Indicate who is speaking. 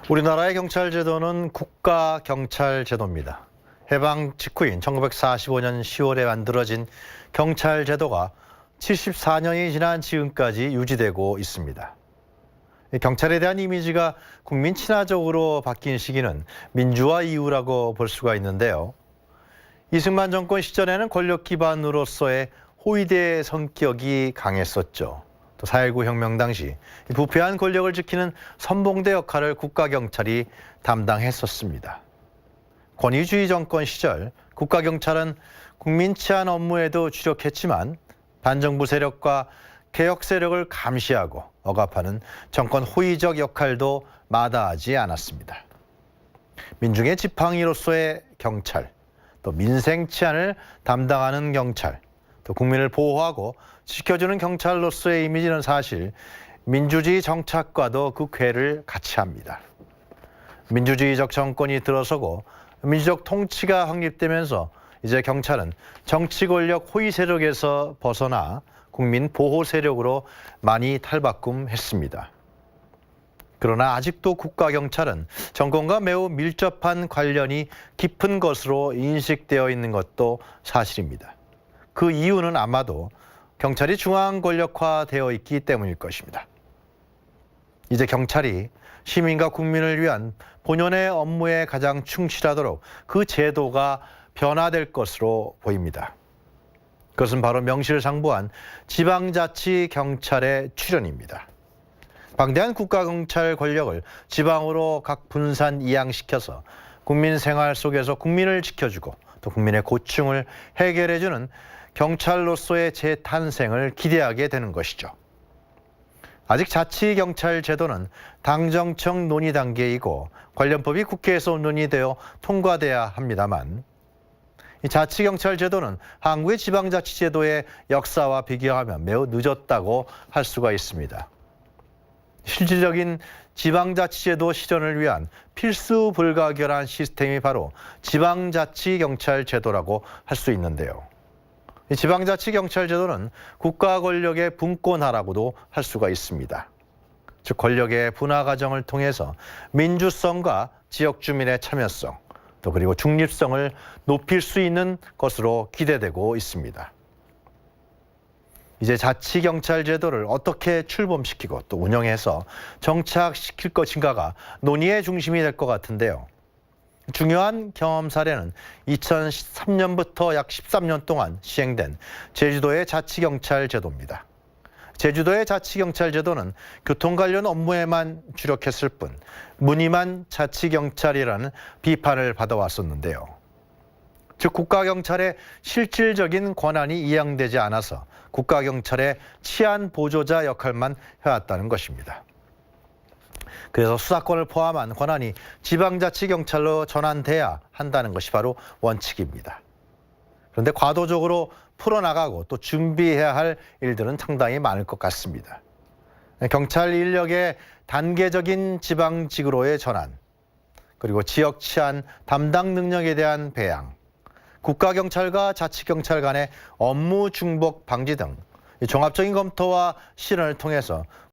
Speaker 1: 우리나라의 경찰 제도는 국가경찰 제도입니다. 해방 직후인 1945년 10월에 만들어진 경찰 제도가 74년이 지난 지금까지 유지되고 있습니다. 경찰에 대한 이미지가 국민 친화적으로 바뀐 시기는 민주화 이후라고 볼 수가 있는데요. 이승만 정권 시절에는 권력 기반으로서의 호위대 성격이 강했었죠. 또 4.19 혁명 당시 부패한 권력을 지키는 선봉대 역할을 국가경찰이 담당했었습니다. 권위주의 정권 시절 국가경찰은 국민 치안 업무에도 주력했지만 반정부 세력과 개혁 세력을 감시하고 억압하는 정권 호위적 역할도 마다하지 않았습니다. 민중의 지팡이로서의 경찰, 또 민생 치안을 담당하는 경찰, 또 국민을 보호하고 지켜주는 경찰로서의 이미지는 사실 민주주의 정착과도 그 궤를 같이 합니다. 민주주의적 정권이 들어서고 민주적 통치가 확립되면서 이제 경찰은 정치 권력 호위 세력에서 벗어나 국민 보호 세력으로 많이 탈바꿈했습니다. 그러나 아직도 국가경찰은 정권과 매우 밀접한 관련이 깊은 것으로 인식되어 있는 것도 사실입니다. 그 이유는 아마도 경찰이 중앙 권력화되어 있기 때문일 것입니다. 이제 경찰이 시민과 국민을 위한 본연의 업무에 가장 충실하도록 그 제도가 변화될 것으로 보입니다. 그것은 바로 명실상부한 지방자치경찰의 출현입니다. 방대한 국가경찰 권력을 지방으로 각 분산 이양시켜서 국민 생활 속에서 국민을 지켜주고 또 국민의 고충을 해결해주는 경찰로서의 재탄생을 기대하게 되는 것이죠. 아직 자치경찰 제도는 당정청 논의 단계이고 관련법이 국회에서 논의되어 통과돼야 합니다만 이 자치경찰 제도는 한국의 지방자치제도의 역사와 비교하면 매우 늦었다고 할 수가 있습니다. 실질적인 지방자치제도 실현을 위한 필수 불가결한 시스템이 바로 지방자치경찰 제도라고 할 수 있는데요. 이 지방자치경찰 제도는 국가 권력의 분권화라고도 할 수가 있습니다. 즉 권력의 분화 과정을 통해서 민주성과 지역 주민의 참여성, 또 그리고 중립성을 높일 수 있는 것으로 기대되고 있습니다. 이제 자치경찰 제도를 어떻게 출범시키고 또 운영해서 정착시킬 것인가가 논의의 중심이 될 것 같은데요. 중요한 경험 사례는 2013년부터 약 13년 동안 시행된 제주도의 자치경찰 제도입니다. 제주도의 자치경찰 제도는 교통 관련 업무에만 주력했을 뿐 무늬만 자치경찰이라는 비판을 받아왔었는데요. 즉 국가경찰의 실질적인 권한이 이양되지 않아서 국가경찰의 치안 보조자 역할만 해왔다는 것입니다. 그래서 수사권을 포함한 권한이 지방자치경찰로 전환돼야 한다는 것이 바로 원칙입니다. 그런데 과도적으로 풀어나가고 또 준비해야 할 일들은 상당히 많을 것 같습니다. 경찰 인력의 단계적인 지방직으로의 전환, 그리고 지역 치안 담당 능력에 대한 배양, 국가경찰과 자치경찰 간의 업무 중복 방지 등 종합적인 검토와 실현을 통해서